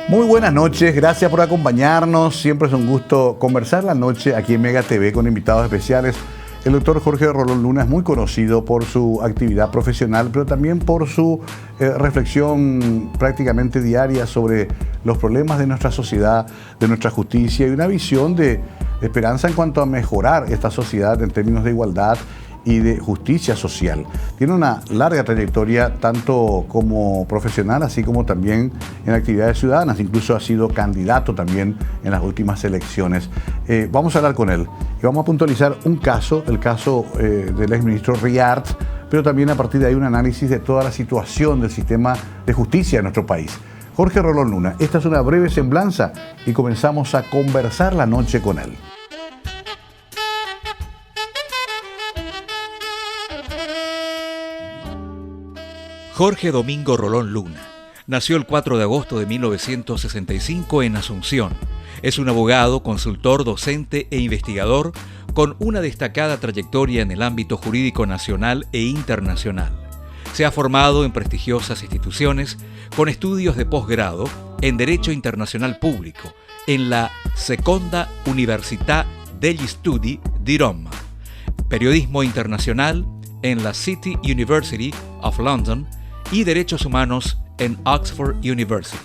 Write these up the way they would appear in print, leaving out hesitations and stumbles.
Muy buenas noches, gracias por acompañarnos. Siempre es un gusto conversar la noche aquí en Mega TV con invitados especiales. El doctor Jorge Rolón Luna es muy conocido por su actividad profesional, pero también por su reflexión prácticamente diaria sobre los problemas de nuestra sociedad, de nuestra justicia y una visión de esperanza en cuanto a mejorar esta sociedad en términos de igualdad y de justicia social. Tiene una larga trayectoria tanto como profesional, así como también en actividades ciudadanas. Incluso ha sido candidato también en las últimas elecciones. Vamos a hablar con él y vamos a puntualizar un caso, el caso del exministro Riart, pero también a partir de ahí un análisis de toda la situación del sistema de justicia de nuestro país. Jorge Rolón Luna, esta es una breve semblanza y comenzamos a conversar la noche con él. Jorge Domingo Rolón Luna nació el 4 de agosto de 1965 en Asunción. Es un abogado, consultor, docente e investigador con una destacada trayectoria en el ámbito jurídico nacional e internacional. Se ha formado en prestigiosas instituciones con estudios de posgrado en Derecho Internacional Público en la Seconda Università degli Studi di Roma, Periodismo Internacional en la City University of London y Derechos Humanos en Oxford University.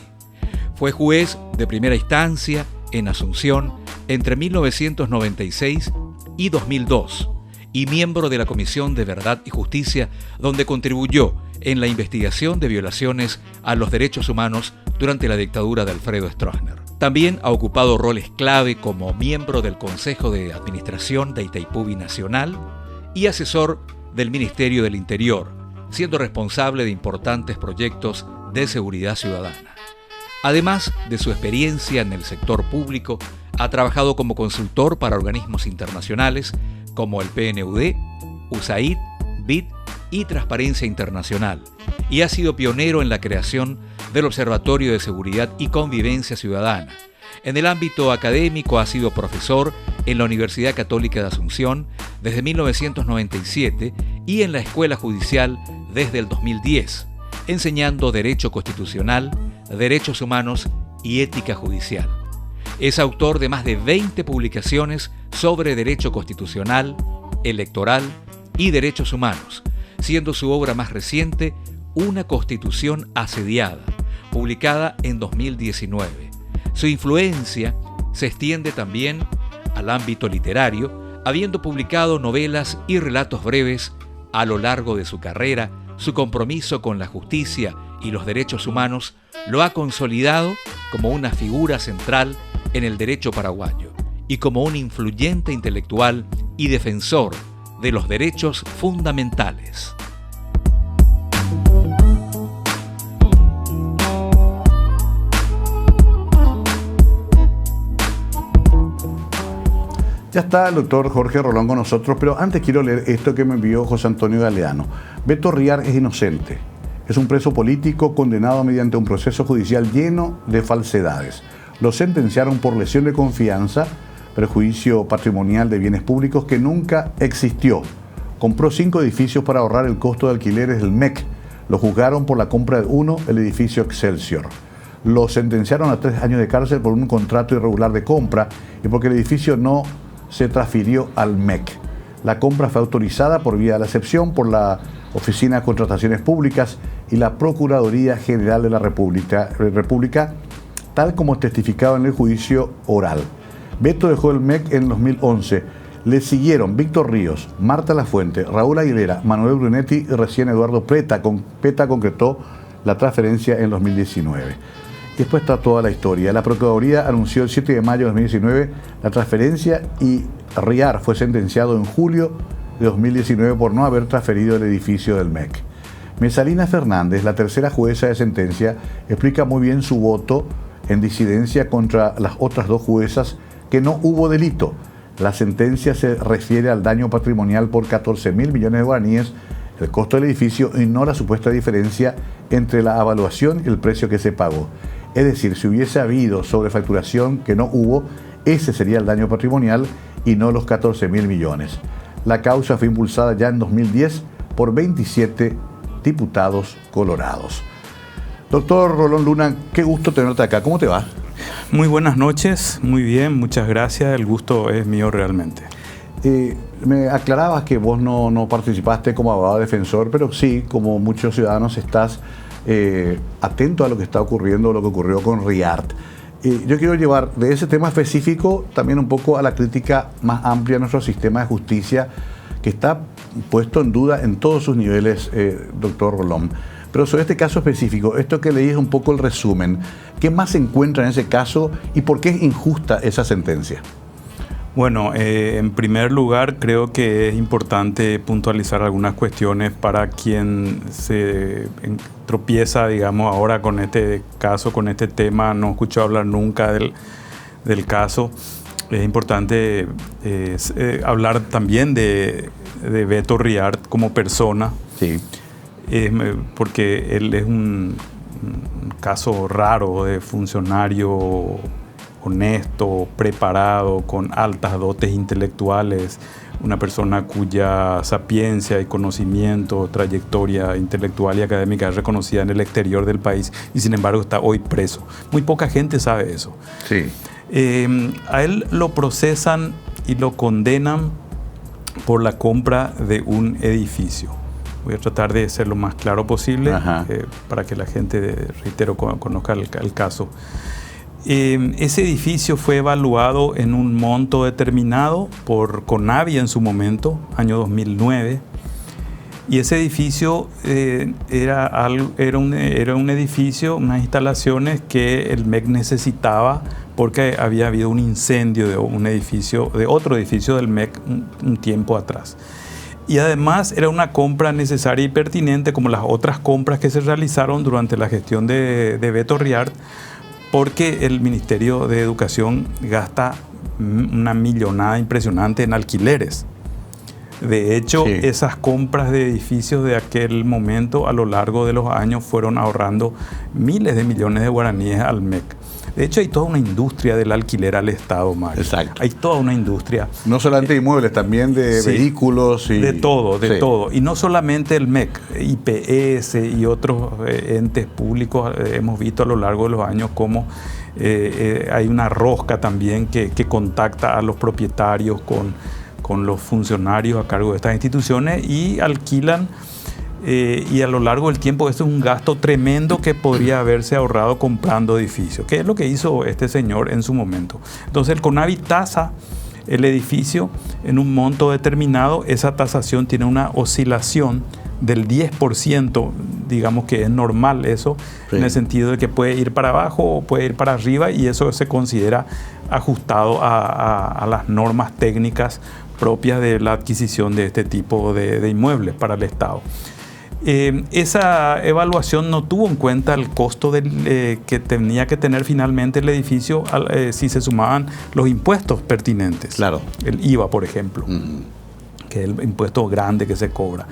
Fue juez de primera instancia en Asunción entre 1996 y 2002 y miembro de la Comisión de Verdad y Justicia, donde contribuyó en la investigación de violaciones a los derechos humanos durante la dictadura de Alfredo Stroessner. También ha ocupado roles clave como miembro del Consejo de Administración de Itaipú Binacional y asesor del Ministerio del Interior, siendo responsable de importantes proyectos de seguridad ciudadana. Además de su experiencia en el sector público, ha trabajado como consultor para organismos internacionales como el PNUD, USAID, BID y Transparencia Internacional, y ha sido pionero en la creación del Observatorio de Seguridad y Convivencia Ciudadana. En el ámbito académico ha sido profesor en la Universidad Católica de Asunción desde 1997 y en la Escuela Judicial desde el 2010, enseñando Derecho Constitucional, Derechos Humanos y Ética Judicial. Es autor de más de 20 publicaciones sobre Derecho Constitucional, Electoral y Derechos Humanos, siendo su obra más reciente Una Constitución Asediada, publicada en 2019. Su influencia se extiende también al ámbito literario, habiendo publicado novelas y relatos breves a lo largo de su carrera. Su compromiso con la justicia y los derechos humanos lo ha consolidado como una figura central en el derecho paraguayo y como un influyente intelectual y defensor de los derechos fundamentales. Ya está el doctor Jorge Rolón con nosotros, pero antes quiero leer esto que me envió José Antonio Galeano. Beto Riart es inocente. Es un preso político condenado mediante un proceso judicial lleno de falsedades. Lo sentenciaron por lesión de confianza, perjuicio patrimonial de bienes públicos que nunca existió. Compró 5 edificios para ahorrar el costo de alquileres del MEC. Lo juzgaron por la compra de uno, el edificio Excelsior. Lo sentenciaron a 3 años de cárcel por un contrato irregular de compra y porque el edificio no se transfirió al MEC. La compra fue autorizada por vía de la excepción por la Oficina de Contrataciones Públicas y la Procuraduría General de la República, tal como testificado en el juicio oral. Beto dejó el MEC en 2011. Le siguieron Víctor Ríos, Marta Lafuente, Raúl Aguilera, Manuel Brunetti y recién Eduardo Preta. Preta concretó la transferencia en 2019. Después está toda la historia. La Procuraduría anunció el 7 de mayo de 2019 la transferencia y Riart fue sentenciado en julio de 2019 por no haber transferido el edificio del MEC. Mesalina Fernández, la tercera jueza de sentencia, explica muy bien su voto en disidencia contra las otras 2 juezas que no hubo delito. La sentencia se refiere al daño patrimonial por 14.000 millones de guaraníes, el costo del edificio y no la supuesta diferencia entre la evaluación y el precio que se pagó. Es decir, si hubiese habido sobrefacturación, que no hubo, ese sería el daño patrimonial y no los 14.000 millones. La causa fue impulsada ya en 2010 por 27 diputados colorados. Doctor Rolón Luna, qué gusto tenerte acá. ¿Cómo te va? Muy buenas noches, muy bien, muchas gracias. El gusto es mío realmente. Me aclarabas que vos no participaste como abogado defensor, pero sí, como muchos ciudadanos, estás atento a lo que está ocurriendo, lo que ocurrió con Riart. Yo quiero llevar de ese tema específico también un poco a la crítica más amplia de nuestro sistema de justicia, que está puesto en duda en todos sus niveles, doctor Rolón. Pero sobre este caso específico, esto que leí es un poco el resumen. ¿Qué más se encuentra en ese caso y por qué es injusta esa sentencia? Bueno, en primer lugar creo que es importante puntualizar algunas cuestiones para quien se tropieza, digamos, ahora con este caso, con este tema, no escuchó hablar nunca del caso. Es importante hablar también de Beto Riart como persona. Sí. Porque él es un caso raro de funcionario honesto, preparado, con altas dotes intelectuales, una persona cuya sapiencia y conocimiento, trayectoria intelectual y académica es reconocida en el exterior del país y sin embargo está hoy preso. Muy poca gente sabe eso. Sí. A él lo procesan y lo condenan por la compra de un edificio. Voy a tratar de ser lo más claro posible para que la gente, reitero, conozca el caso. Ese edificio fue evaluado en un monto determinado por CONAVI en su momento, año 2009, y ese edificio era un edificio, unas instalaciones que el MEC necesitaba porque había habido un incendio de otro edificio del MEC un tiempo atrás. Y además era una compra necesaria y pertinente como las otras compras que se realizaron durante la gestión de Beto Riart, porque el Ministerio de Educación gasta una millonada impresionante en alquileres. De hecho, sí, esas compras de edificios de aquel momento a lo largo de los años fueron ahorrando miles de millones de guaraníes al MEC. De hecho, hay toda una industria del alquiler al Estado, Mario. Exacto. Hay toda una industria. No solamente de inmuebles, también de vehículos. Y de todo, de todo. Y no solamente el MEC, IPS y otros entes públicos. Hemos visto a lo largo de los años cómo hay una rosca también que contacta a los propietarios con los funcionarios a cargo de estas instituciones y alquilan. Y a lo largo del tiempo esto es un gasto tremendo que podría haberse ahorrado comprando edificios, que es lo que hizo este señor en su momento. Entonces el CONAVI tasa el edificio en un monto determinado. Esa tasación tiene una oscilación del 10%, digamos que es normal eso, sí, en el sentido de que puede ir para abajo o puede ir para arriba, y eso se considera ajustado a las normas técnicas propias de la adquisición de este tipo de inmuebles para el Estado. Esa evaluación no tuvo en cuenta el costo que tenía que tener finalmente el edificio si se sumaban los impuestos pertinentes. Claro. El IVA, por ejemplo, que es el impuesto grande que se cobra.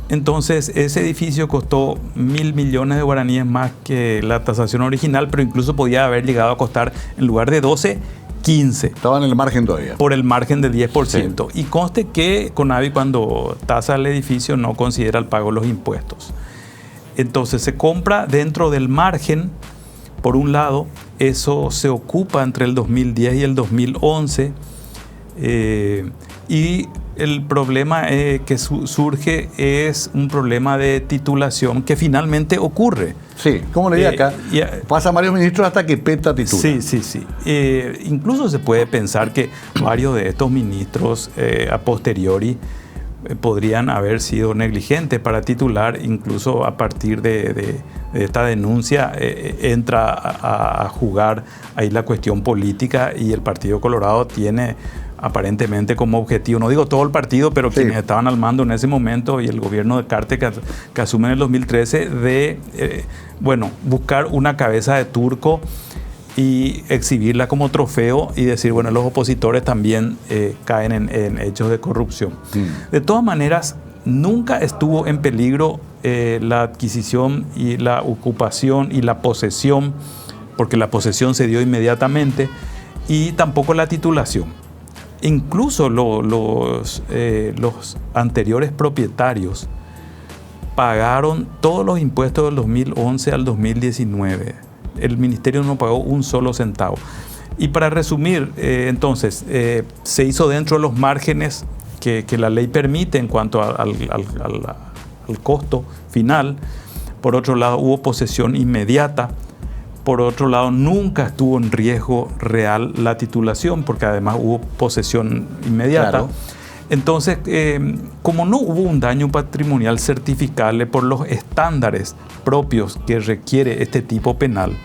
Entonces, ese edificio costó 1.000 millones de guaraníes más que la tasación original, pero incluso podía haber llegado a costar, en lugar de 12, 15. Estaba en el margen todavía. Por el margen del 10%. Sí. Y conste que CONAVI, cuando tasa el edificio, no considera el pago de los impuestos. Entonces se compra dentro del margen. Por un lado, eso se ocupa entre el 2010 y el 2011. Y el problema que surge es un problema de titulación que finalmente ocurre. Sí, como leí acá, pasa varios ministros hasta que PETA titula. Sí. Incluso se puede pensar que varios de estos ministros a posteriori podrían haber sido negligentes para titular. Incluso a partir de esta denuncia entra a jugar ahí la cuestión política, y el Partido Colorado tiene aparentemente como objetivo, no digo todo el partido, pero sí, quienes estaban al mando en ese momento y el gobierno de Carte que asume en el 2013, de buscar una cabeza de turco y exhibirla como trofeo y decir, bueno, los opositores también caen en hechos de corrupción. De todas maneras, nunca estuvo en peligro la adquisición y la ocupación y la posesión, porque la posesión se dio inmediatamente, y tampoco la titulación. Incluso los anteriores propietarios pagaron todos los impuestos del 2011 al 2019. El ministerio no pagó un solo centavo. Y para resumir, entonces, se hizo dentro de los márgenes que la ley permite en cuanto al costo final. Por otro lado, hubo posesión inmediata. Por otro lado, nunca estuvo en riesgo real la titulación, porque además hubo posesión inmediata. Claro. Entonces, como no hubo un daño patrimonial certificable por los estándares propios que requiere este tipo penal,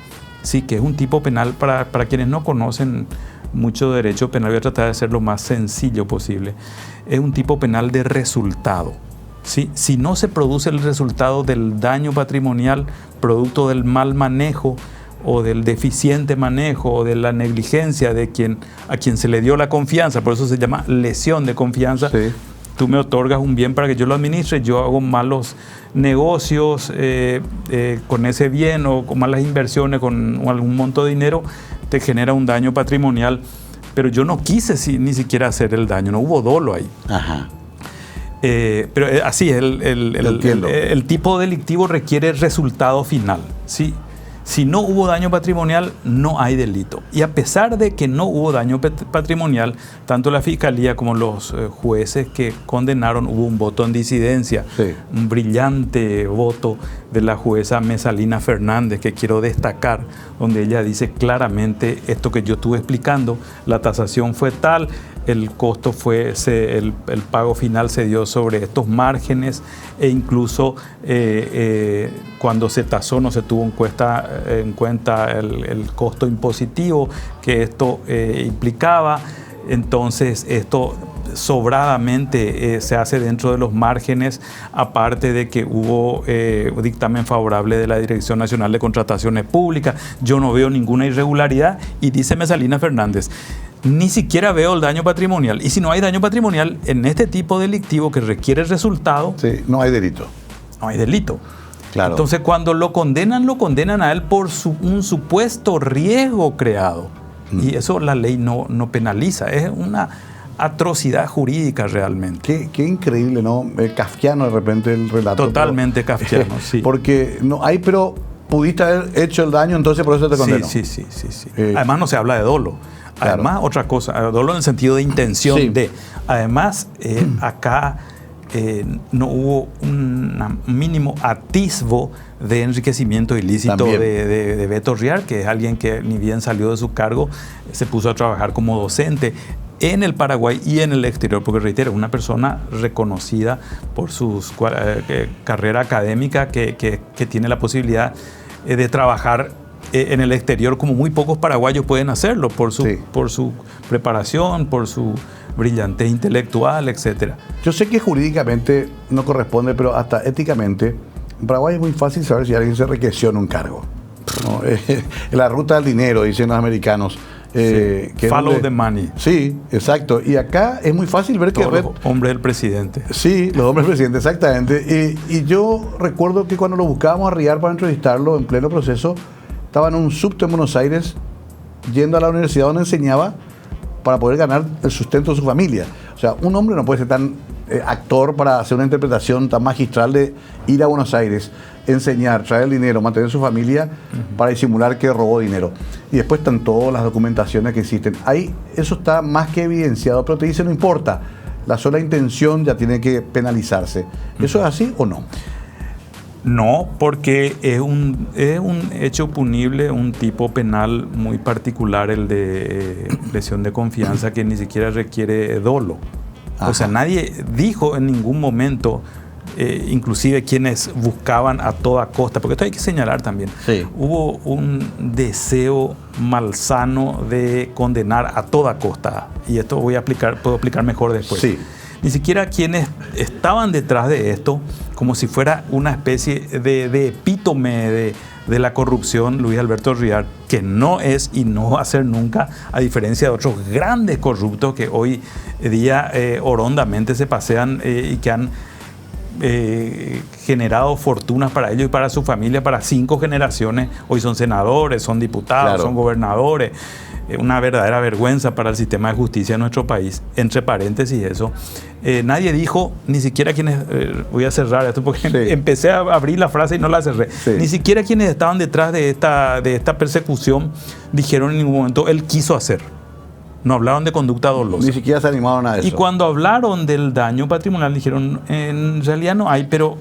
sí, que es un tipo penal, para quienes no conocen mucho derecho penal, voy a tratar de ser lo más sencillo posible, es un tipo penal de resultado. ¿Sí? Si no se produce el resultado del daño patrimonial producto del mal manejo o del deficiente manejo o de la negligencia de a quien se le dio la confianza, por eso se llama lesión de confianza. Sí. Tú me otorgas un bien para que yo lo administre, yo hago malos negocios con ese bien o con malas inversiones con algún monto de dinero, te genera un daño patrimonial, pero yo no quise ni siquiera hacer el daño, no hubo dolo ahí. Ajá. Pero así, el tipo delictivo requiere resultado final, ¿sí? Si no hubo daño patrimonial, no hay delito. Y a pesar de que no hubo daño patrimonial, tanto la Fiscalía como los jueces que condenaron, hubo un voto en disidencia. Sí. Un brillante voto de la jueza Mesalina Fernández, que quiero destacar, donde ella dice claramente esto que yo estuve explicando: la tasación fue tal, el costo fue, el pago final se dio sobre estos márgenes, e incluso cuando se tasó no se tuvo en cuenta el costo impositivo que esto implicaba. Entonces esto sobradamente se hace dentro de los márgenes, aparte de que hubo dictamen favorable de la Dirección Nacional de Contrataciones Públicas. Yo no veo ninguna irregularidad, y dice Mesalina Fernández, ni siquiera veo el daño patrimonial. Y si no hay daño patrimonial en este tipo delictivo que requiere resultado, sí, no hay delito. No hay delito. Claro. Entonces, cuando lo condenan a él por un supuesto riesgo creado. Y eso la ley no penaliza. Es una atrocidad jurídica realmente. Qué increíble, ¿no? Kafkiano de repente el relato. Totalmente kafkiano, sí. Porque no hay, pero pudiste haber hecho el daño, entonces por eso te condenó. Sí. Además no se habla de dolo. Claro. Además, otra cosa, dolo en el sentido de intención sí. de. Además, acá no hubo un mínimo atisbo de enriquecimiento ilícito de Beto Riar, que es alguien que ni bien salió de su cargo, se puso a trabajar como docente en el Paraguay y en el exterior, porque reitero, una persona reconocida por su carrera académica que tiene la posibilidad de trabajar en el exterior como muy pocos paraguayos pueden hacerlo, por su preparación, por su brillantez intelectual, etc. Yo sé que jurídicamente no corresponde, pero hasta éticamente, en Paraguay es muy fácil saber si alguien se enriqueció en un cargo, ¿no? La ruta del dinero, dicen los americanos. Follow the money. Sí, exacto. Y acá es muy fácil ver todos los hombres del presidente. Sí, los hombres del presidente, exactamente. Y yo recuerdo que cuando lo buscábamos a Riar para entrevistarlo en pleno proceso, estaba en un subte en Buenos Aires, yendo a la universidad donde enseñaba para poder ganar el sustento de su familia. O sea, un hombre no puede ser tan actor para hacer una interpretación tan magistral de ir a Buenos Aires, enseñar, traer el dinero, mantener su familia para disimular que robó dinero. Y después están todas las documentaciones que existen. Ahí eso está más que evidenciado, pero te dice no importa, la sola intención ya tiene que penalizarse. ¿Eso es así o no? No, porque es un hecho punible, un tipo penal muy particular, el de lesión de confianza, que ni siquiera requiere dolo. Ajá. O sea, nadie dijo en ningún momento, inclusive quienes buscaban a toda costa, porque esto hay que señalar también, sí. Hubo un deseo malsano de condenar a toda costa, y esto puedo explicar mejor después. Sí. Ni siquiera quienes estaban detrás de esto, como si fuera una especie de epítome de la corrupción, Luis Alberto Riar, que no es y no va a ser nunca, a diferencia de otros grandes corruptos que hoy día horondamente se pasean y que han generado fortunas para ellos y para su familia para 5 generaciones. Hoy son senadores, son diputados, son gobernadores. Una verdadera vergüenza para el sistema de justicia de nuestro país. Entre paréntesis eso. Nadie dijo, ni siquiera quienes... voy a cerrar esto porque empecé a abrir la frase y no la cerré. Ni siquiera quienes estaban detrás de esta persecución dijeron en ningún momento, él quiso hacer. No hablaron de conducta dolosa. Ni siquiera se animaron a eso. Y cuando hablaron del daño patrimonial dijeron, en realidad no hay, pero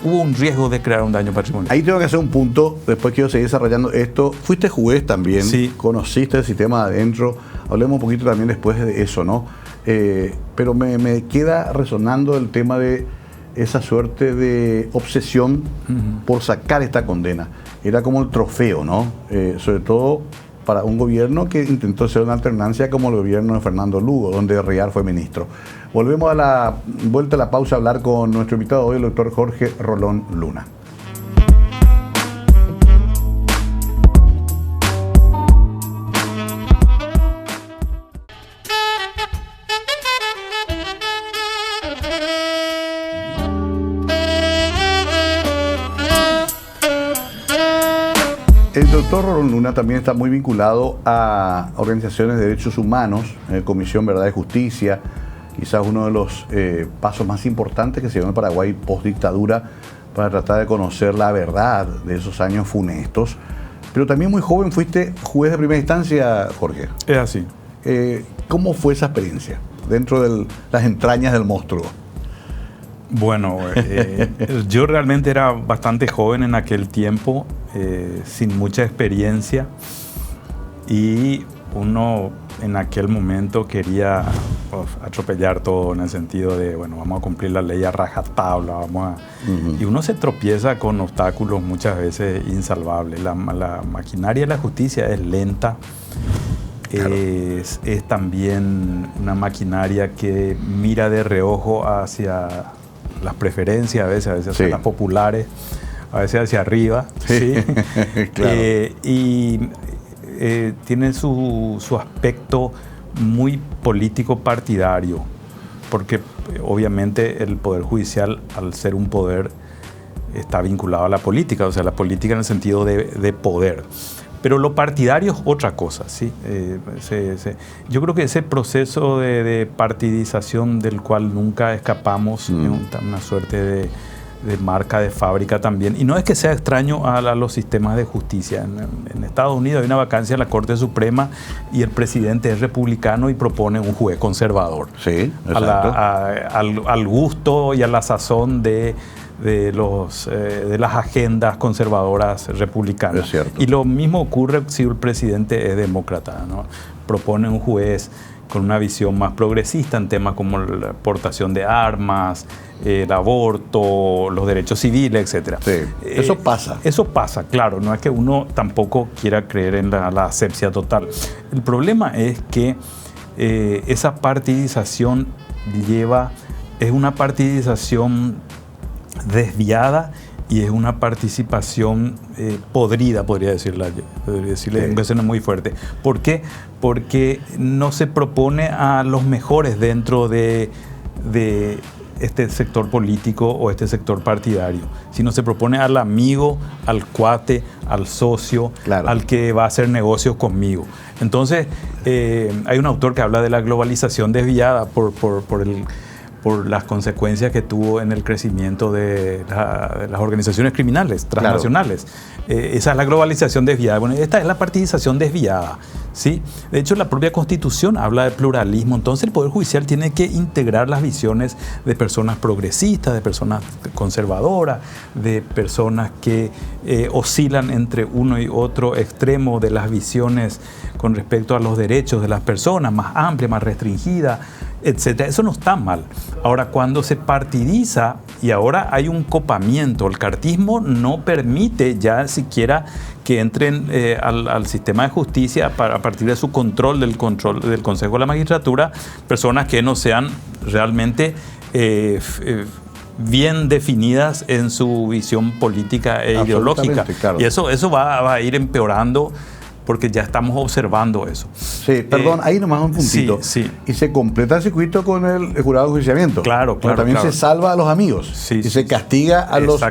hubo un riesgo de crear un daño patrimonial. Ahí tengo que hacer un punto, después quiero seguir desarrollando esto. Fuiste juez también, conociste el sistema adentro. Hablemos un poquito también después de eso, ¿no? Pero me queda resonando el tema de esa suerte de obsesión por sacar esta condena. Era como el trofeo, ¿no? Sobre todo para un gobierno que intentó hacer una alternancia como el gobierno de Fernando Lugo, donde Rear fue ministro. Volvemos a la vuelta a la pausa a hablar con nuestro invitado hoy, el doctor Jorge Rolón Luna. El doctor Rolón Luna también está muy vinculado a organizaciones de derechos humanos, Comisión Verdad y Justicia, quizás uno de los pasos más importantes que se dio en Paraguay post-dictadura para tratar de conocer la verdad de esos años funestos. Pero también muy joven fuiste juez de primera instancia, Jorge. Es así. ¿Cómo fue esa experiencia dentro de las entrañas del monstruo? Bueno, yo realmente era bastante joven en aquel tiempo, sin mucha experiencia, y uno en aquel momento quería atropellar todo en el sentido de, bueno, vamos a cumplir la ley a rajatabla, y uno se tropieza con obstáculos muchas veces insalvables. La maquinaria de la justicia es lenta. Claro. Es también una maquinaria que mira de reojo hacia las preferencias, a veces hacia las populares, a veces hacia arriba, ¿sí? Claro. Y tiene su aspecto muy político partidario, porque obviamente el Poder Judicial, al ser un poder, está vinculado a la política, o sea, la política en el sentido de poder. Pero lo partidario es otra cosa, ¿sí? Yo creo que ese proceso de partidización del cual nunca escapamos, es una suerte de marca de fábrica también. Y no es que sea extraño a los sistemas de justicia. En Estados Unidos hay una vacancia en la Corte Suprema y el presidente es republicano y propone un juez conservador. Sí, exacto. Al gusto y a la sazón de las agendas conservadoras republicanas. Es cierto. Y lo mismo ocurre si el presidente es demócrata, ¿no? Propone un juez con una visión más progresista en temas como la portación de armas, el aborto, los derechos civiles, etc. Sí, eso pasa. Eso pasa, claro. No es que uno tampoco quiera creer en la asepsia total. El problema es que esa partidización es una partidización desviada y es una participación podrida, podría decirle, que suena muy fuerte. ¿Por qué? Porque no se propone a los mejores dentro de este sector político o este sector partidario, sino se propone al amigo, al cuate, al socio, claro, al que va a hacer negocios conmigo. Entonces, hay un autor que habla de la globalización desviada por las consecuencias que tuvo en el crecimiento de las organizaciones criminales transnacionales. Claro. Esa es la globalización desviada. Bueno, esta es la partidización desviada, ¿sí? De hecho, la propia Constitución habla de pluralismo. Entonces, el Poder Judicial tiene que integrar las visiones de personas progresistas, de personas conservadoras, de personas que oscilan entre uno y otro extremo de las visiones con respecto a los derechos de las personas, más amplia, más restringida, etcétera. Eso no está mal. Ahora, cuando se partidiza y ahora hay un copamiento, el cartismo no permite ya siquiera que entren al sistema de justicia a partir de su control del Consejo de la Magistratura, personas que no sean realmente bien definidas en su visión política e ideológica. Claro. Y eso va a ir empeorando porque ya estamos observando eso. Sí, perdón, ahí nomás un puntito. Sí. Y se completa el circuito con el jurado de enjuiciamiento. Claro. También se salva a los amigos. Se castiga a los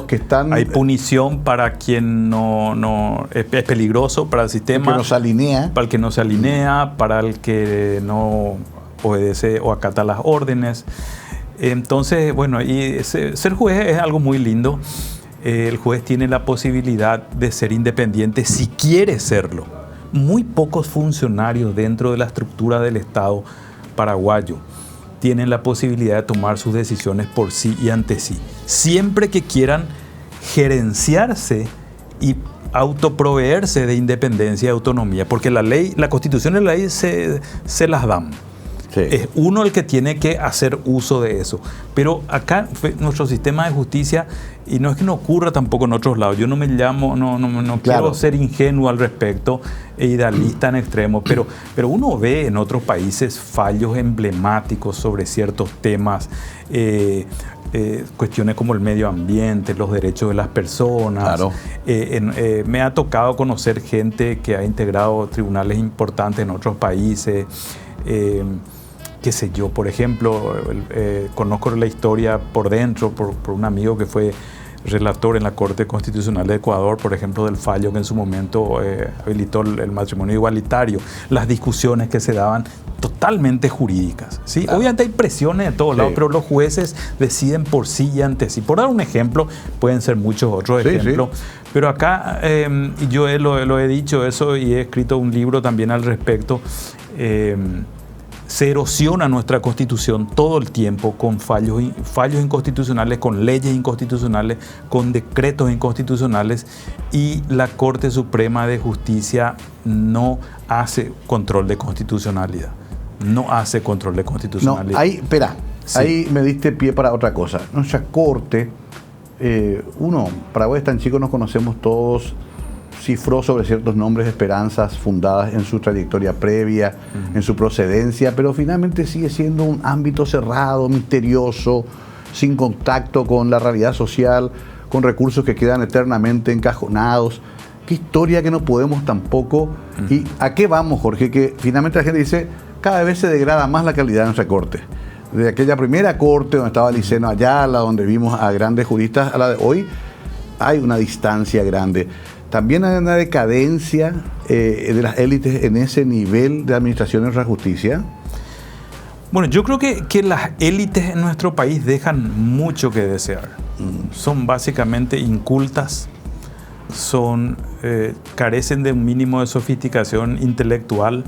que están... Hay punición para quien no es peligroso para el sistema. Para el que no se alinea. Para el que no se alinea, para el que no obedece o acata las órdenes. Entonces, bueno, y ser juez es algo muy lindo. El juez tiene la posibilidad de ser independiente si quiere serlo. Muy pocos funcionarios dentro de la estructura del Estado paraguayo tienen la posibilidad de tomar sus decisiones por sí y ante sí, siempre que quieran gerenciarse y autoproveerse de independencia y autonomía, porque la ley, la Constitución y la ley se las dan. Sí. Es uno el que tiene que hacer uso de eso. Pero acá nuestro sistema de justicia, y no es que no ocurra tampoco en otros lados, yo no me llamo, no quiero ser ingenuo al respecto e idealista en extremo, pero uno ve en otros países fallos emblemáticos sobre ciertos temas, cuestiones como el medio ambiente, los derechos de las personas. Claro. Me ha tocado conocer gente que ha integrado tribunales importantes en otros países. Qué sé yo, por ejemplo, conozco la historia por dentro por un amigo que fue relator en la Corte Constitucional de Ecuador, por ejemplo, del fallo que en su momento habilitó el matrimonio igualitario, las discusiones que se daban totalmente jurídicas, ¿sí? Claro. Obviamente hay presiones de todos lados, pero los jueces deciden por sí y ante sí. Por dar un ejemplo, pueden ser muchos otros ejemplos, pero acá, y yo lo he dicho eso y he escrito un libro también al respecto, se erosiona nuestra Constitución todo el tiempo con fallos inconstitucionales, con leyes inconstitucionales, con decretos inconstitucionales, y la Corte Suprema de Justicia no hace control de constitucionalidad. No hace control de constitucionalidad. No, ahí me diste pie para otra cosa. Nuestra Corte, Paraguay es tan chico, nos conocemos todos, cifró sobre ciertos nombres de esperanzas fundadas en su trayectoria previa, en su procedencia, pero finalmente sigue siendo un ámbito cerrado, misterioso, sin contacto con la realidad social, con recursos que quedan eternamente encajonados. Qué historia que no podemos tampoco. ¿Y a qué vamos, Jorge? Que finalmente la gente dice, cada vez se degrada más la calidad de nuestra Corte. De aquella primera Corte donde estaba Liceno Ayala, donde vimos a grandes juristas, a la de hoy hay una distancia grande. También hay una decadencia de las élites en ese nivel de administración de nuestra justicia. Bueno, yo creo que las élites en nuestro país dejan mucho que desear. Son básicamente incultas, carecen de un mínimo de sofisticación intelectual,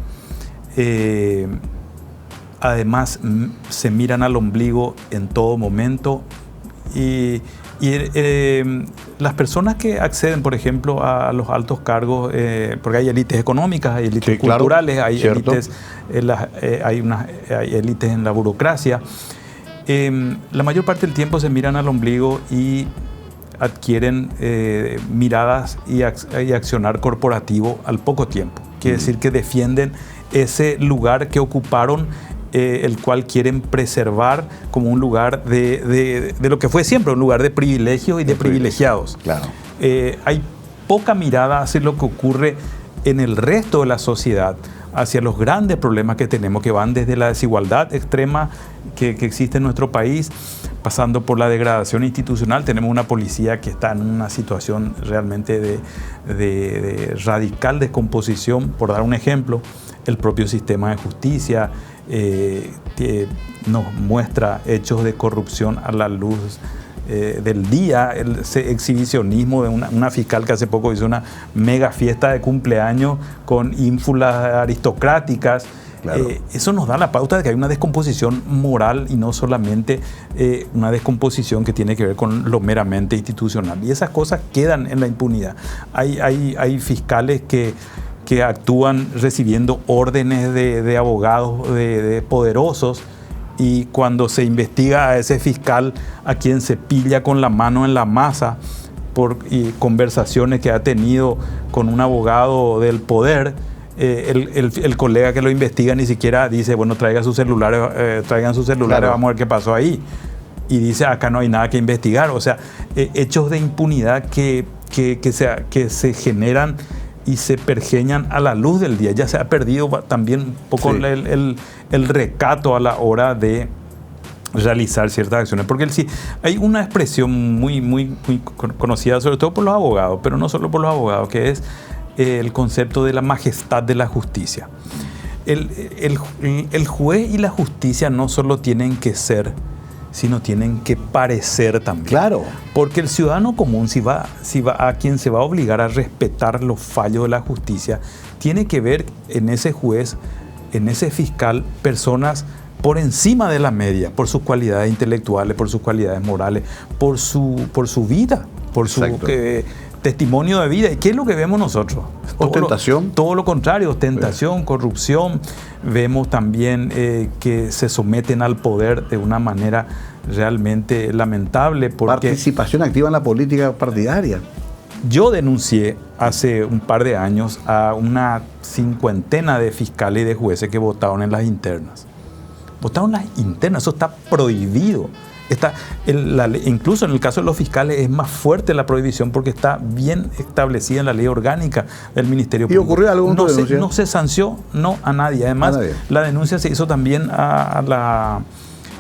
además se miran al ombligo en todo momento, y las personas que acceden, por ejemplo, a los altos cargos, porque hay élites económicas, hay élites culturales, claro, hay élites, hay élites en la burocracia. La mayor parte del tiempo se miran al ombligo y adquieren miradas y accionar corporativo al poco tiempo. Quiere decir que defienden ese lugar que ocuparon, el cual quieren preservar como un lugar de lo que fue siempre, un lugar de privilegios y de privilegiados. Claro. Hay poca mirada hacia lo que ocurre en el resto de la sociedad, hacia los grandes problemas que tenemos, que van desde la desigualdad extrema que existe en nuestro país, pasando por la degradación institucional. Tenemos una policía que está en una situación realmente de radical descomposición. Por dar un ejemplo, el propio sistema de justicia nos muestra hechos de corrupción a la luz del día, ese exhibicionismo de una fiscal que hace poco hizo una mega fiesta de cumpleaños con ínfulas aristocráticas. Claro. Eso nos da la pauta de que hay una descomposición moral y no solamente una descomposición que tiene que ver con lo meramente institucional. Y esas cosas quedan en la impunidad. Hay fiscales que actúan recibiendo órdenes de abogados, de poderosos, y cuando se investiga a ese fiscal a quien se pilla con la mano en la masa por conversaciones que ha tenido con un abogado del poder, el colega que lo investiga ni siquiera dice, bueno, traigan sus celulares, claro, vamos a ver qué pasó ahí. Y dice, acá no hay nada que investigar. O sea, hechos de impunidad que se generan y se pergeñan a la luz del día. Ya se ha perdido también un poco el recato a la hora de realizar ciertas acciones. Porque hay una expresión muy conocida, sobre todo por los abogados, pero no solo por los abogados, que es el concepto de la majestad de la justicia. El juez y la justicia no solo tienen que ser, sino tienen que parecer también. Claro. Porque el ciudadano común, si va a quien se va a obligar a respetar los fallos de la justicia, tiene que ver en ese juez, en ese fiscal, personas por encima de la media, por sus cualidades intelectuales, por sus cualidades morales, por su vida, por su testimonio de vida. ¿Y qué es lo que vemos nosotros? Ostentación. Todo lo contrario, ostentación, corrupción. Vemos también que se someten al poder de una manera realmente lamentable. Participación activa en la política partidaria. Yo denuncié hace un par de años a una 50 de fiscales y de jueces que votaron en las internas. Votaron las internas, eso está prohibido. Incluso en el caso de los fiscales es más fuerte la prohibición porque está bien establecida en la ley orgánica del Ministerio Público. ¿Y ocurrió algo? No se sancionó a nadie. Además, la denuncia se hizo también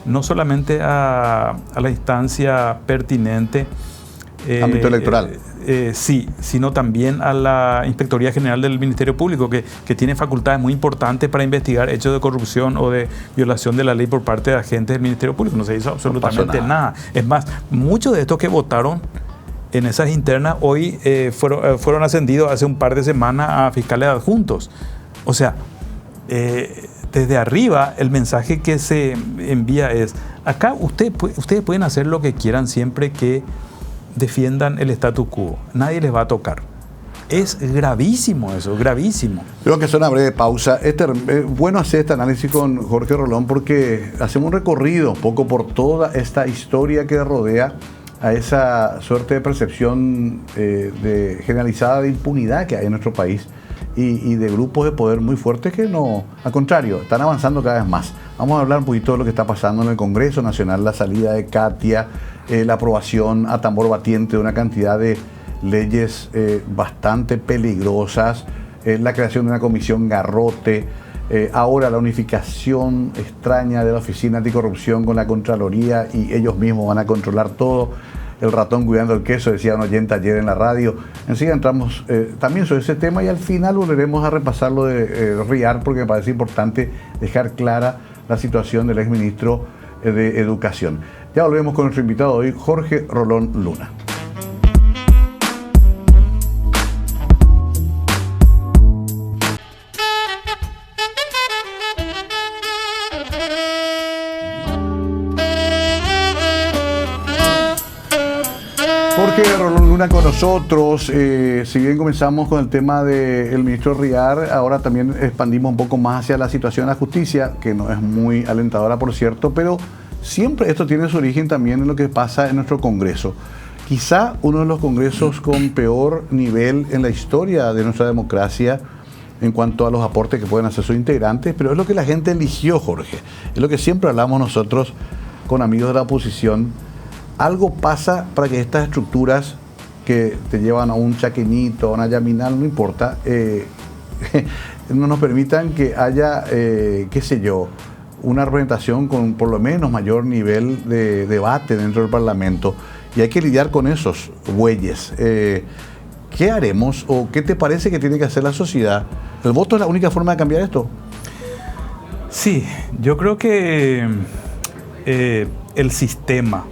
no solamente a la instancia pertinente. Ámbito electoral. Sí, sino también a la Inspectoría General del Ministerio Público, que tiene facultades muy importantes para investigar hechos de corrupción o de violación de la ley por parte de agentes del Ministerio Público. No se hizo absolutamente nada. Es más, muchos de estos que votaron en esas internas hoy fueron ascendidos hace un par de semanas a fiscales adjuntos. O sea, desde arriba el mensaje que se envía es: acá ustedes pueden hacer lo que quieran siempre que defiendan el status quo. Nadie les va a tocar. Es gravísimo eso, gravísimo. Tengo que hacer una breve pausa. Bueno hacer este análisis con Jorge Rolón porque hacemos un recorrido un poco por toda esta historia que rodea a esa suerte de percepción generalizada de impunidad que hay en nuestro país y de grupos de poder muy fuertes que no, al contrario, están avanzando cada vez más. Vamos a hablar un poquito de lo que está pasando en el Congreso Nacional, la salida de Katia, la aprobación a tambor batiente de una cantidad de leyes bastante peligrosas, la creación de una comisión garrote, ahora la unificación extraña de la Oficina Anticorrupción con la Contraloría y ellos mismos van a controlar todo. El ratón cuidando el queso, decía un oyente ayer en la radio. Enseguida entramos también sobre ese tema y al final volveremos a repasar lo de RIAR porque me parece importante dejar clara la situación del exministro de Educación. Ya volvemos con nuestro invitado hoy, Jorge Rolón Luna. Jorge Rolón Luna con nosotros. Si bien comenzamos con el tema del ministro Riar, ahora también expandimos un poco más hacia la situación de la justicia, que no es muy alentadora, por cierto, pero siempre esto tiene su origen también en lo que pasa en nuestro Congreso. Quizá uno de los congresos con peor nivel en la historia de nuestra democracia en cuanto a los aportes que pueden hacer sus integrantes, pero es lo que la gente eligió, Jorge. Es lo que siempre hablamos nosotros con amigos de la oposición. Algo pasa para que estas estructuras que te llevan a un chaqueñito, a una yaminal, no importa, no nos permitan que haya, qué sé yo, una representación con por lo menos mayor nivel de debate dentro del Parlamento. Y hay que lidiar con esos bueyes. ¿Qué haremos o qué te parece que tiene que hacer la sociedad? ¿El voto es la única forma de cambiar esto? Sí, yo creo que el sistema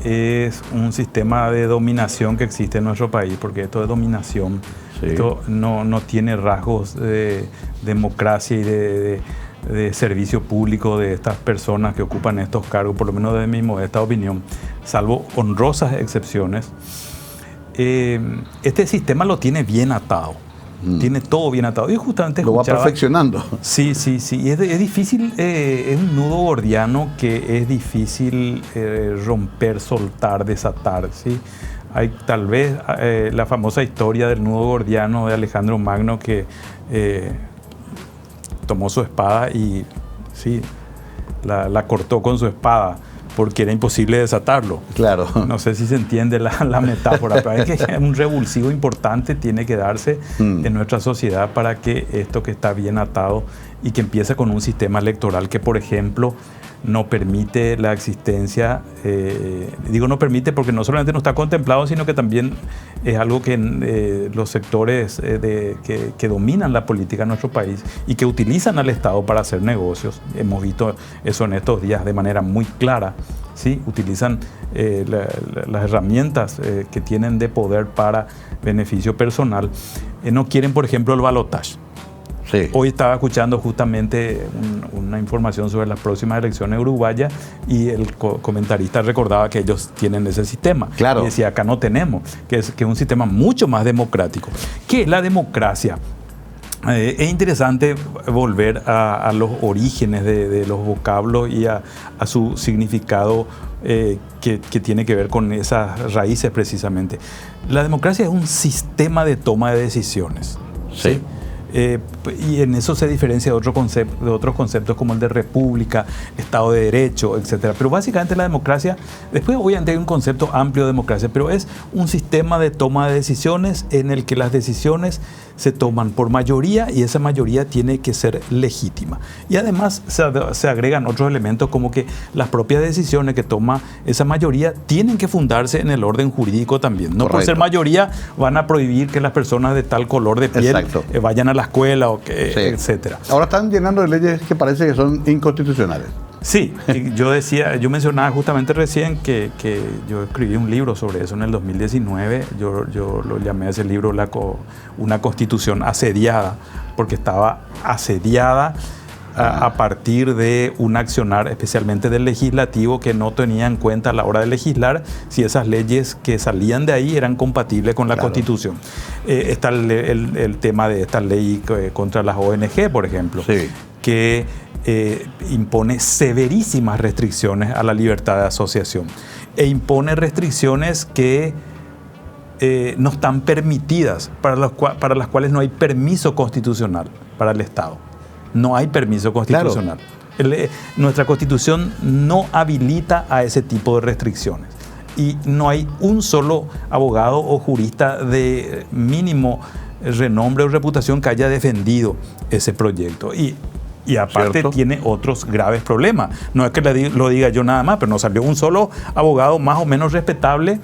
es un sistema de dominación que existe en nuestro país, porque esto es dominación. Sí. Esto no tiene rasgos de democracia y de servicio público de estas personas que ocupan estos cargos, por lo menos de mi modesta opinión, salvo honrosas excepciones. Este sistema lo tiene bien atado. Tiene todo bien atado. Y justamente lo va perfeccionando. Sí. Y es difícil, es un nudo gordiano que es difícil romper, soltar, desatar. ¿Sí? Hay tal vez la famosa historia del nudo gordiano de Alejandro Magno que tomó su espada y sí, la cortó con su espada. porque era imposible desatarlo. Claro. No sé si se entiende la metáfora, pero es que un revulsivo importante tiene que darse en nuestra sociedad para que esto que está bien atado y que empieza con un sistema electoral que, por ejemplo, no permite la existencia, digo no permite porque no solamente no está contemplado, sino que también es algo que los sectores que dominan la política en nuestro país y que utilizan al Estado para hacer negocios, hemos visto eso en estos días de manera muy clara, ¿sí? Utilizan las herramientas que tienen de poder para beneficio personal, no quieren, por ejemplo, el balotaje. Sí. Hoy estaba escuchando justamente una información sobre las próximas elecciones uruguayas y el comentarista recordaba que ellos tienen ese sistema. Claro. Y decía, acá no tenemos, que es un sistema mucho más democrático. ¿Qué es la democracia? Es interesante volver a los orígenes de los vocablos y a su significado que tiene que ver con esas raíces precisamente. La democracia es un sistema de toma de decisiones. Sí. Y en eso se diferencia de otros conceptos como el de república, Estado de Derecho, etc. Pero básicamente la democracia, después obviamente hay un concepto amplio de democracia, pero es un sistema de toma de decisiones en el que las decisiones se toman por mayoría y esa mayoría tiene que ser legítima. Y además se agregan otros elementos como que las propias decisiones que toma esa mayoría tienen que fundarse en el orden jurídico también. No por ser mayoría van a prohibir que las personas de tal color de piel vayan a la escuela o que, etcétera. Ahora están llenando de leyes que parece que son inconstitucionales. Sí, yo mencionaba justamente recién que yo escribí un libro sobre eso en el 2019. Yo lo llamé a ese libro una constitución asediada, porque estaba asediada a partir de un accionar especialmente del legislativo que no tenía en cuenta a la hora de legislar si esas leyes que salían de ahí eran compatibles con la Constitución. Está el tema de esta ley contra las ONG, por ejemplo, que impone severísimas restricciones a la libertad de asociación e impone restricciones que no están permitidas, para las cuales no hay permiso constitucional para el Estado. No hay permiso constitucional. Nuestra Constitución no habilita a ese tipo de restricciones. Y no hay un solo abogado o jurista de mínimo renombre o reputación que haya defendido ese proyecto. Y aparte tiene otros graves problemas. No es que lo diga yo nada más, pero no salió un solo abogado más o menos respetable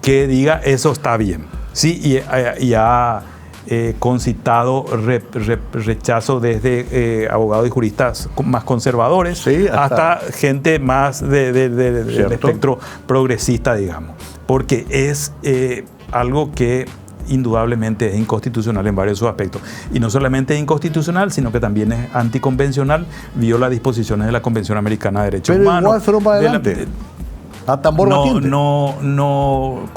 que diga eso está bien. Sí, y ha concitado rechazo desde abogados y juristas más conservadores hasta gente más del espectro progresista, digamos. Porque es algo que indudablemente es inconstitucional en varios aspectos. Y no solamente es inconstitucional, sino que también es anticonvencional, viola disposiciones de la Convención Americana de Derechos Humanos. Pero igual fueron para adelante. A tambor batiente. No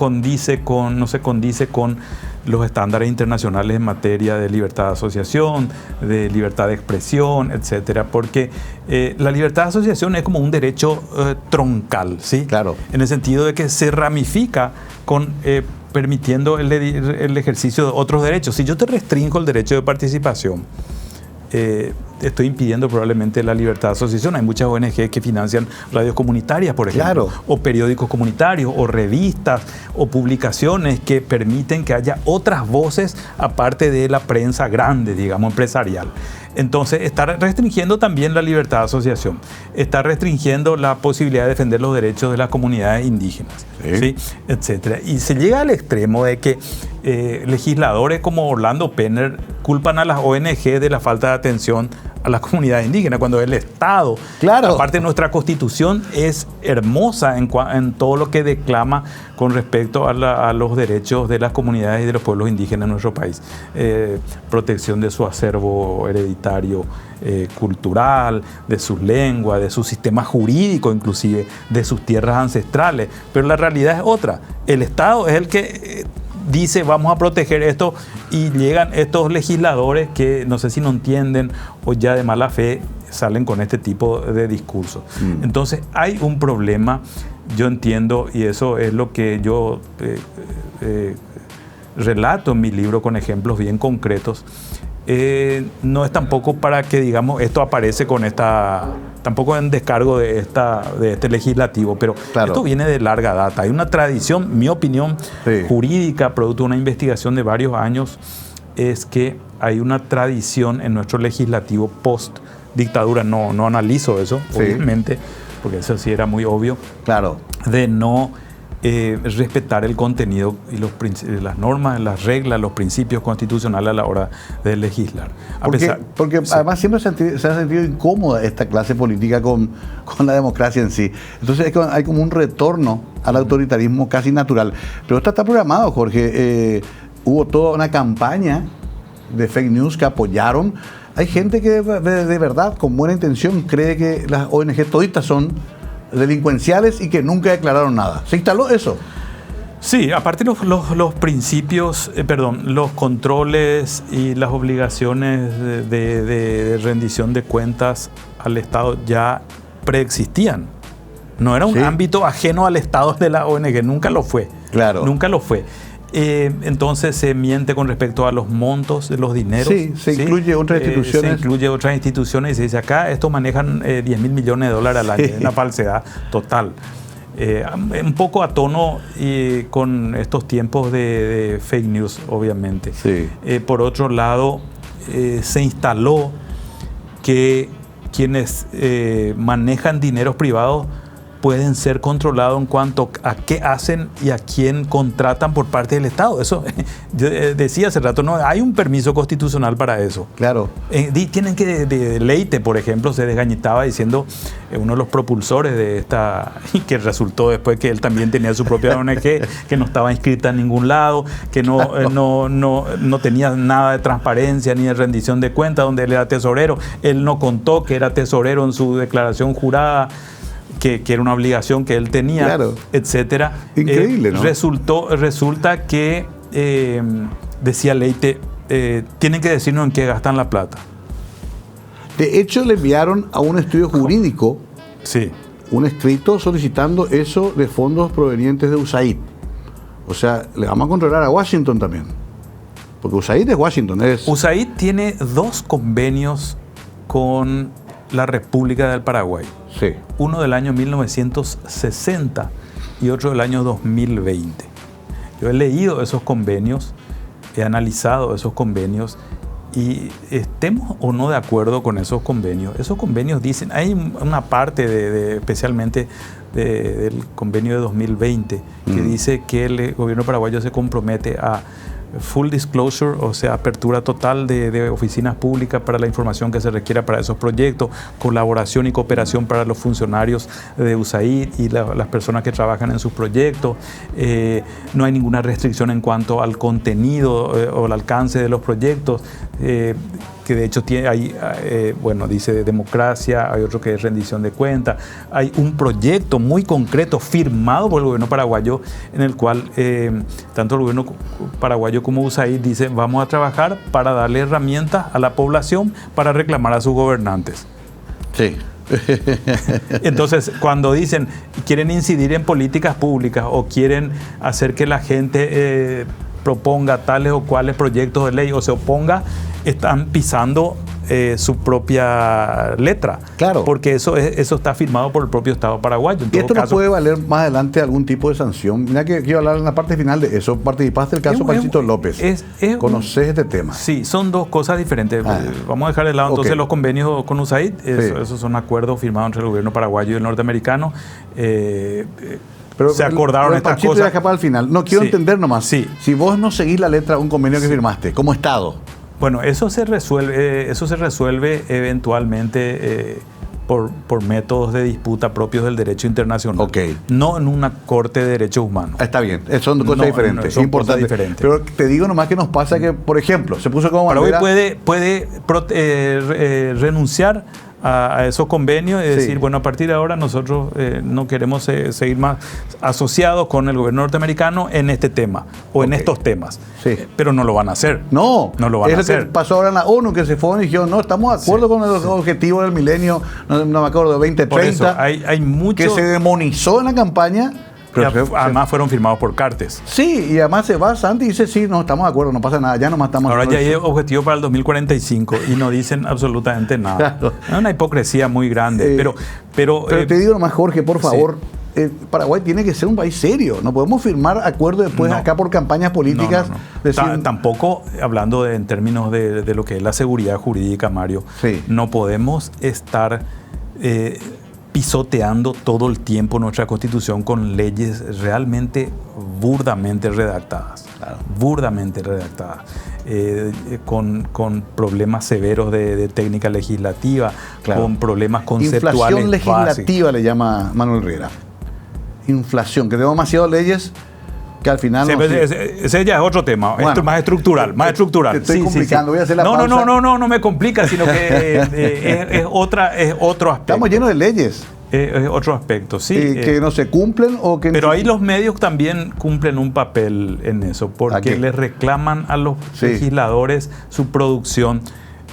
se condice con los estándares internacionales en materia de libertad de asociación, de libertad de expresión, etcétera, porque la libertad de asociación es como un derecho troncal, ¿sí? Claro. En el sentido de que se ramifica con permitiendo el ejercicio de otros derechos. Si yo te restringo el derecho de participación, estoy impidiendo probablemente la libertad de asociación. Hay muchas ONG que financian radios comunitarias, por ejemplo, o periódicos comunitarios, o revistas, o publicaciones que permiten que haya otras voces aparte de la prensa grande, digamos, empresarial. Entonces, está restringiendo también la libertad de asociación, está restringiendo la posibilidad de defender los derechos de las comunidades indígenas, ¿sí? Etcétera. Y se llega al extremo de que legisladores como Orlando Penner culpan a las ONG de la falta de atención a las comunidades indígenas, cuando el Estado, aparte de nuestra Constitución, es hermosa en todo lo que declama con respecto a los derechos de las comunidades y de los pueblos indígenas en nuestro país. Protección de su acervo hereditario cultural, de sus lenguas, de su sistema jurídico, inclusive de sus tierras ancestrales. Pero la realidad es otra. El Estado es el que dice vamos a proteger esto, y llegan estos legisladores que no sé si no entienden o ya de mala fe salen con este tipo de discursos. Entonces hay un problema, yo entiendo, y eso es lo que yo relato en mi libro con ejemplos bien concretos. no es tampoco para que, digamos, esto aparece con tampoco en descargo de este legislativo, pero claro, esto viene de larga data. Hay una tradición, mi opinión, jurídica, producto de una investigación de varios años, es que hay una tradición en nuestro legislativo post-dictadura, no analizo eso, obviamente, porque eso sí era muy obvio, claro, de no respetar el contenido y las normas, las reglas, los principios constitucionales a la hora de legislar. Porque además siempre se ha sentido incómoda esta clase política con la democracia en sí. Entonces hay como un retorno al autoritarismo casi natural. Pero esto está programado, Jorge. Hubo toda una campaña de fake news que apoyaron. Hay gente que de verdad, con buena intención, cree que las ONG toditas son delincuenciales y que nunca declararon nada. ¿Se instaló eso? Sí, aparte los principios, los controles y las obligaciones de rendición de cuentas al Estado ya preexistían. No era un ámbito ajeno al Estado de la ONG, nunca lo fue. Claro. Nunca lo fue. Entonces se miente con respecto a los montos de los dineros. Sí, se incluye otras instituciones. Se incluye otras instituciones y se dice acá, estos manejan 10 mil millones de dólares al año. Es una falsedad total. Un poco a tono con estos tiempos de fake news, obviamente. Sí. Por otro lado, se instaló que quienes manejan dineros privados pueden ser controlados en cuanto a qué hacen y a quién contratan por parte del Estado. Eso, yo decía hace rato, no hay un permiso constitucional para eso. Claro. Tienen que, de Leite, por ejemplo, se desgañitaba diciendo, uno de los propulsores de esta, y que resultó después que él también tenía su propia ONG, que no estaba inscrita en ningún lado, que no tenía nada de transparencia ni de rendición de cuentas, donde él era tesorero. Él no contó que era tesorero en su declaración jurada, que era una obligación que él tenía, claro, etcétera. Increíble, ¿no? Resulta que, decía Leite, tienen que decirnos en qué gastan la plata. De hecho, le enviaron a un estudio jurídico un escrito solicitando eso de fondos provenientes de USAID. O sea, le vamos a controlar a Washington también. Porque USAID es Washington. USAID tiene 2 convenios con la República del Paraguay. Sí. Uno del año 1960 y otro del año 2020. Yo he leído esos convenios, he analizado esos convenios y estemos o no de acuerdo con esos convenios dicen, hay una parte especialmente del convenio de 2020 que dice que el gobierno paraguayo se compromete a full disclosure, o sea, apertura total de oficinas públicas para la información que se requiera para esos proyectos, colaboración y cooperación para los funcionarios de USAID y las personas que trabajan en sus proyectos. No hay ninguna restricción en cuanto al contenido o al alcance de los proyectos, que de hecho dice democracia, hay otro que es rendición de cuentas. Hay un proyecto muy concreto firmado por el gobierno paraguayo en el cual tanto el gobierno paraguayo como USAID dicen vamos a trabajar para darle herramientas a la población para reclamar a sus gobernantes. Sí. Entonces, cuando dicen quieren incidir en políticas públicas o quieren hacer que la gente proponga tales o cuales proyectos de ley o se oponga, están pisando su propia letra. Claro. Porque eso está firmado por el propio Estado paraguayo. Y esto no puede valer más adelante algún tipo de sanción. Mira que quiero hablar en la parte final de eso. Participaste del caso Panchito López. ¿Conoces este tema? Sí, son 2 cosas diferentes. Vamos a dejar de lado entonces los convenios con USAID. Esos son acuerdos firmados entre el gobierno paraguayo y el norteamericano. Pero se acordaron estas cosas. Al final. No quiero entender nomás. Sí. Si vos no seguís la letra de un convenio que firmaste como Estado. Bueno, eso se resuelve eventualmente por métodos de disputa propios del derecho internacional. Okay. No en una corte de derechos humanos. Está bien, son cosas diferentes. Son importantes. Diferentes. Pero te digo nomás que nos pasa que, por ejemplo, se puso como bandera... Paraguay puede renunciar a esos convenios y decir, bueno, a partir de ahora nosotros no queremos seguir más asociados con el gobierno norteamericano en este tema o en estos temas. Sí. Pero no lo van a hacer. No lo van a hacer. Es lo que pasó ahora en la ONU, que se fueron y dijeron, no, estamos de acuerdo con los objetivos del milenio, no me acuerdo, de 2030, Por eso, hay mucho... que se demonizó en la campaña Además fueron firmados por Cartes. Sí, y además se va Santi y dice, sí, no, estamos de acuerdo, no pasa nada, ya nomás estamos... Ahora ya hay objetivo para el 2045 y no dicen absolutamente nada. Claro. Es una hipocresía muy grande. Pero te digo nomás, Jorge, por favor, Paraguay tiene que ser un país serio. No podemos firmar acuerdos después acá por campañas políticas. No. Tampoco, hablando en términos de lo que es la seguridad jurídica, Mario, no podemos estar... pisoteando todo el tiempo nuestra Constitución con leyes realmente burdamente redactadas. Claro. Burdamente redactadas. Con problemas severos de técnica legislativa, claro, con problemas conceptuales. Inflación legislativa le llama Manuel Riera. Inflación, que tenemos demasiadas leyes que al final... Sí, ese ya es otro tema, bueno, esto es más estructural. Te estoy complicando, voy a hacer la pausa. No me complica, sino que es otro aspecto. Estamos llenos de leyes. Otro aspecto, sí. Que no se cumplen o que... Pero ahí los medios también cumplen un papel en eso, porque les reclaman a los legisladores su producción.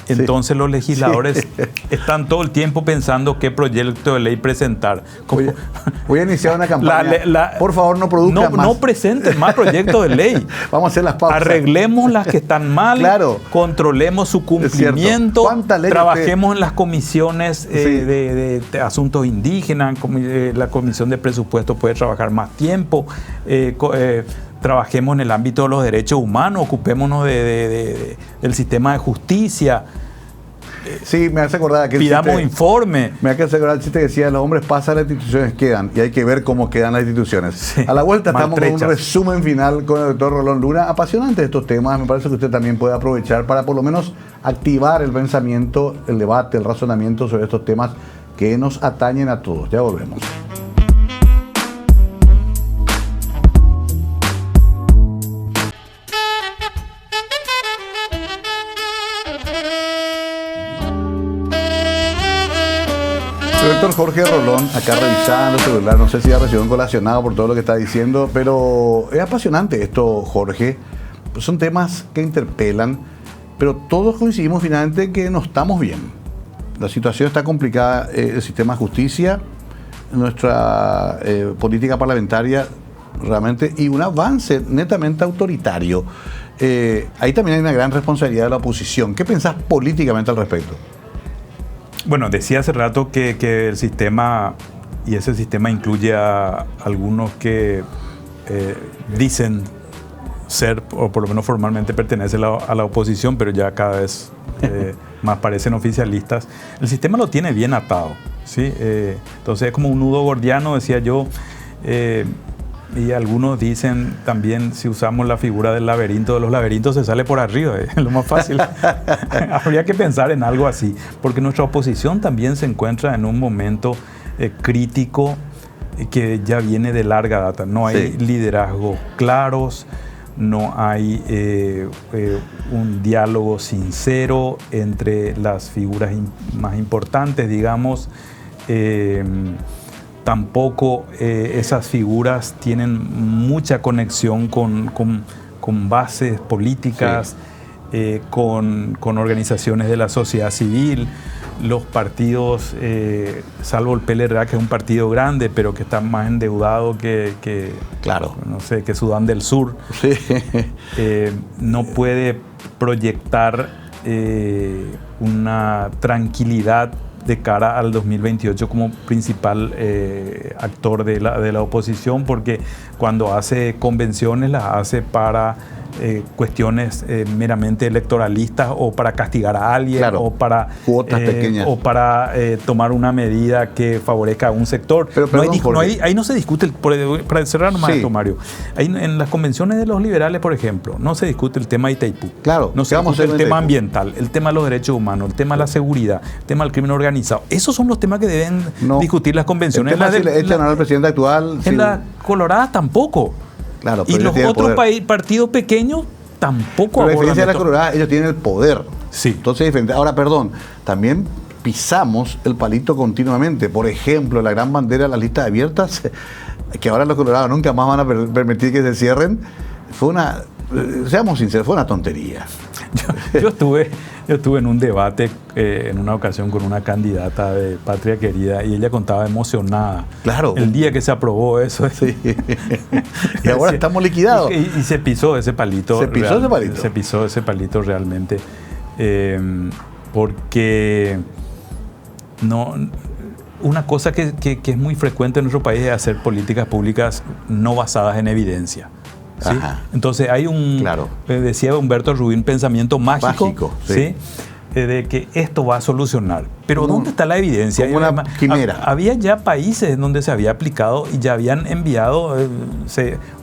Entonces los legisladores están todo el tiempo pensando qué proyecto de ley presentar. Voy a iniciar una campaña. Por favor, no produzcan más. No presenten más proyectos de ley. Vamos a hacer las pausas. Arreglemos las que están mal. Claro. Controlemos su cumplimiento. Trabajemos en las comisiones de asuntos indígenas. La comisión de presupuesto puede trabajar más tiempo. Trabajemos en el ámbito de los derechos humanos, ocupémonos del sistema de justicia. Sí, me hace acordar que pidamos informe. Me hace acordar el chiste que decía, los hombres pasan, las instituciones quedan, y hay que ver cómo quedan las instituciones. Sí, a la vuelta estamos con un resumen final con el doctor Rolón Luna. Apasionante estos temas, me parece que usted también puede aprovechar para por lo menos activar el pensamiento, el debate, el razonamiento sobre estos temas que nos atañen a todos. Ya volvemos. Doctor Jorge Rolón, acá revisando el celular, no sé si ha recibido un colacionado por todo lo que está diciendo, pero es apasionante esto, Jorge. Son temas que interpelan, pero todos coincidimos finalmente que no estamos bien. La situación está complicada, el sistema de justicia, nuestra política parlamentaria realmente, y un avance netamente autoritario. Ahí también hay una gran responsabilidad de la oposición. ¿Qué pensás políticamente al respecto? Bueno, decía hace rato que el sistema, y ese sistema incluye a algunos que dicen ser, o por lo menos formalmente pertenecen a la oposición, pero ya cada vez más parecen oficialistas. El sistema lo tiene bien atado, ¿sí? Entonces es como un nudo gordiano, decía yo, y algunos dicen también, si usamos la figura del laberinto, de los laberintos se sale por arriba, es lo más fácil. Habría que pensar en algo así, porque nuestra oposición también se encuentra en un momento crítico que ya viene de larga data. No hay liderazgos claros, no hay un diálogo sincero entre las figuras más importantes, digamos. Tampoco esas figuras tienen mucha conexión con bases políticas, con organizaciones de la sociedad civil. Los partidos, salvo el PLRA, que es un partido grande, pero que está más endeudado que Sudán del Sur, no puede proyectar una tranquilidad de cara al 2028 como principal actor de la oposición, porque cuando hace convenciones las hace para cuestiones meramente electoralistas, o para castigar a alguien, o para cuotas pequeñas, o para tomar una medida que favorezca a un sector. Pero, perdón, ahí no se discute, para cerrar nomás esto, Mario, ahí en las convenciones de los liberales, por ejemplo, no se discute el tema de Itaipú, no se discute el tema ambiental, el tema de los derechos humanos, el tema de la seguridad, el tema del crimen organizado. Esos son los temas que deben discutir las convenciones. El tema si le echan al presidente actual. En las coloradas tampoco. Claro, y los otros partidos pequeños tampoco abordan. Pero de la colorada, ellos tienen el poder. Sí. Entonces es diferente. Ahora, perdón, también pisamos el palito continuamente. Por ejemplo, la gran bandera de las listas abiertas, que ahora los colorados nunca más van a permitir que se cierren, seamos sinceros, fue una tontería. Yo estuve en un debate en una ocasión con una candidata de Patria Querida y ella contaba emocionada. Claro. El día que se aprobó eso. Sí. Y ahora estamos liquidados. Y se pisó ese palito. Se pisó ese palito. Se pisó ese palito realmente. Porque una cosa que es muy frecuente en nuestro país es hacer políticas públicas no basadas en evidencia. ¿Sí? Entonces hay decía Humberto Rubín, pensamiento mágico, ¿sí? De que esto va a solucionar. Pero ¿dónde está la evidencia? Como una quimera. Había ya países en donde se había aplicado y ya habían enviado,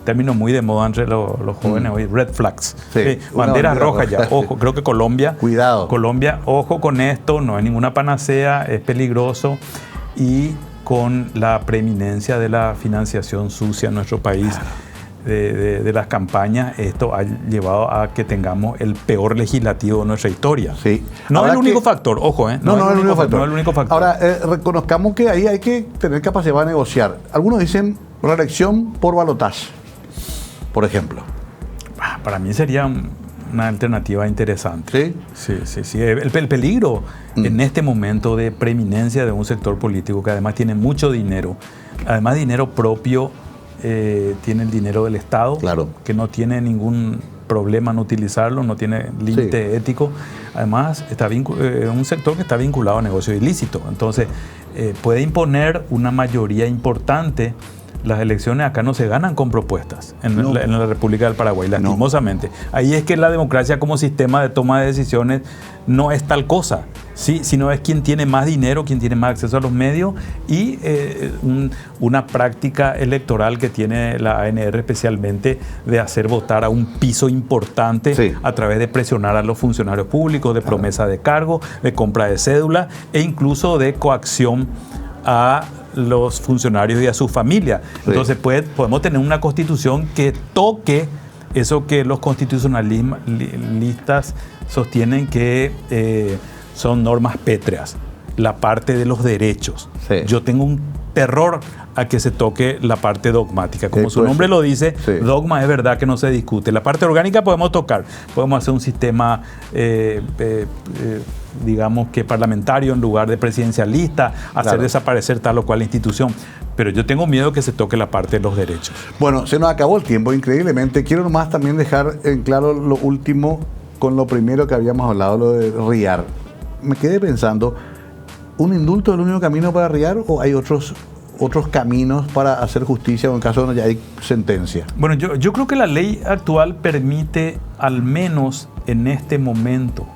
término muy de moda entre los jóvenes hoy, red flags. Sí, banderas rojas ya. Ojo, creo que Colombia. Cuidado. Colombia, ojo con esto, no es ninguna panacea, es peligroso. Y con la preeminencia de la financiación sucia en nuestro país, de las campañas, esto ha llevado a que tengamos el peor legislativo de nuestra historia. Sí. No es el único factor, ojo, No es el único factor. No es el único factor. Ahora, reconozcamos que ahí hay que tener capacidad de negociar. Algunos dicen reelección por balotaje, por ejemplo. Para mí sería una alternativa interesante. ¿Sí? Sí. El peligro en este momento de preeminencia de un sector político que además tiene mucho dinero, además dinero propio, tiene el dinero del Estado, que no tiene ningún problema en utilizarlo, no tiene límite ético. Además, está un sector que está vinculado a negocios ilícitos. Entonces, puede imponer una mayoría importante. Las elecciones acá no se ganan con propuestas en la República del Paraguay, lastimosamente. Ahí es que la democracia como sistema de toma de decisiones no es tal cosa, ¿sí? Sino es quien tiene más dinero, quien tiene más acceso a los medios y una práctica electoral que tiene la ANR especialmente de hacer votar a un piso importante a través de presionar a los funcionarios públicos, de promesa de cargo, de compra de cédula e incluso de coacción a los funcionarios y a su familia. Entonces podemos tener una constitución que toque eso que los constitucionalistas sostienen que son normas pétreas, la parte de los derechos. Yo tengo un terror a que se toque la parte dogmática. Como su nombre lo dice, dogma es verdad que no se discute. La parte orgánica podemos tocar, podemos hacer un sistema digamos que parlamentario en lugar de presidencialista, hacer desaparecer tal o cual institución. Pero yo tengo miedo que se toque la parte de los derechos. Bueno, se nos acabó el tiempo, increíblemente. Quiero nomás también dejar en claro lo último con lo primero que habíamos hablado, lo de Riar. Me quedé pensando, ¿un indulto es el único camino para Riar o hay otros caminos para hacer justicia o en caso donde ya hay sentencia? Bueno, yo creo que la ley actual permite, al menos en este momento,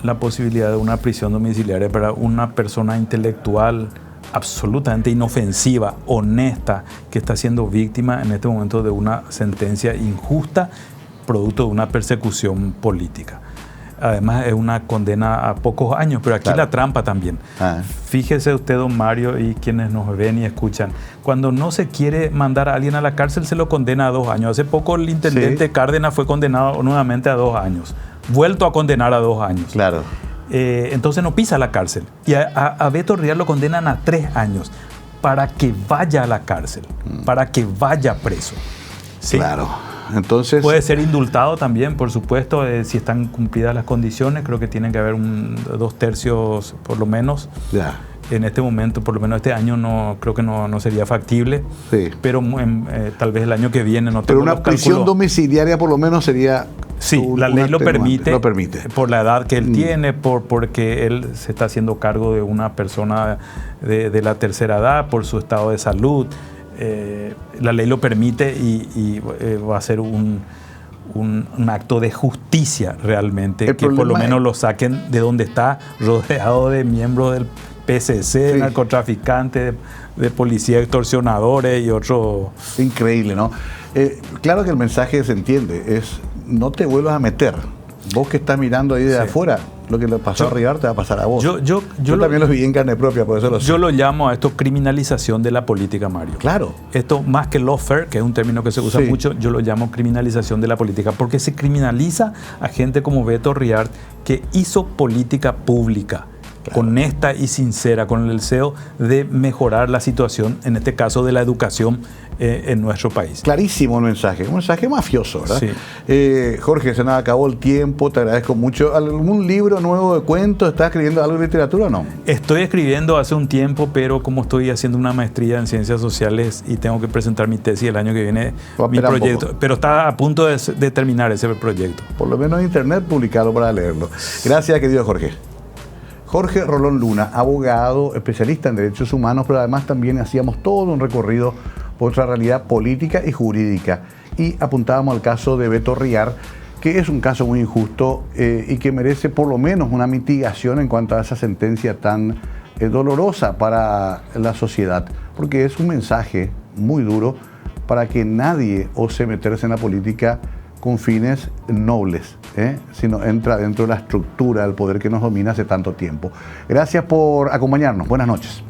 la posibilidad de una prisión domiciliaria para una persona intelectual absolutamente inofensiva, honesta, que está siendo víctima en este momento de una sentencia injusta producto de una persecución política. Además es una condena a pocos años, pero aquí la trampa también. Fíjese usted, don Mario, y quienes nos ven y escuchan, cuando no se quiere mandar a alguien a la cárcel se lo condena a 2 años. Hace poco el intendente Cárdenas fue condenado nuevamente a 2 años, vuelto a condenar a 2 años. Claro. Entonces no pisa la cárcel. Y a Beto Riar lo condenan a 3 años para que vaya a la cárcel, para que vaya preso. ¿Sí? Claro. Entonces, puede ser indultado también, por supuesto, si están cumplidas las condiciones. Creo que tienen que haber 2/3 por lo menos. En este momento, por lo menos este año, creo que no sería factible. Pero tal vez el año que viene no tengo. Pero una prisión domiciliaria por lo menos sería. Sí, la ley lo permite. Por la edad que él tiene, porque él se está haciendo cargo de una persona de la tercera edad, por su estado de salud. La ley lo permite y va a ser un acto de justicia realmente, que por lo menos lo saquen de donde está, rodeado de miembros del PCC, narcotraficantes, de policía extorsionadores y otros. Increíble, ¿no? Claro que el mensaje se entiende, es no te vuelvas a meter. Vos que estás mirando ahí de afuera, lo que le pasó a Riar te va a pasar a vos. Yo también lo vi en carne propia, por eso lo sé. Yo lo llamo a esto criminalización de la política, Mario. Claro. Esto más que lawfare, que es un término que se usa mucho, yo lo llamo criminalización de la política, porque se criminaliza a gente como Beto Riar, que hizo política pública, honesta y sincera, con el deseo de mejorar la situación, en este caso de la educación en nuestro país. Clarísimo el mensaje, un mensaje mafioso, ¿verdad? Sí. Jorge, se nos acabó el tiempo, te agradezco mucho. ¿Algún libro nuevo de cuentos? ¿Estás escribiendo algo de literatura o no? Estoy escribiendo hace un tiempo, pero como estoy haciendo una maestría en ciencias sociales y tengo que presentar mi tesis el año que viene, mi proyecto, pero está a punto de terminar ese proyecto. Por lo menos en internet, publicarlo para leerlo. Gracias, querido Jorge. Jorge Rolón Luna, abogado, especialista en derechos humanos, pero además también hacíamos todo un recorrido por otra realidad política y jurídica. Y apuntábamos al caso de Beto Riar, que es un caso muy injusto y que merece por lo menos una mitigación en cuanto a esa sentencia tan dolorosa para la sociedad, porque es un mensaje muy duro para que nadie ose meterse en la política con fines nobles, sino entra dentro de la estructura del poder que nos domina hace tanto tiempo. Gracias por acompañarnos. Buenas noches.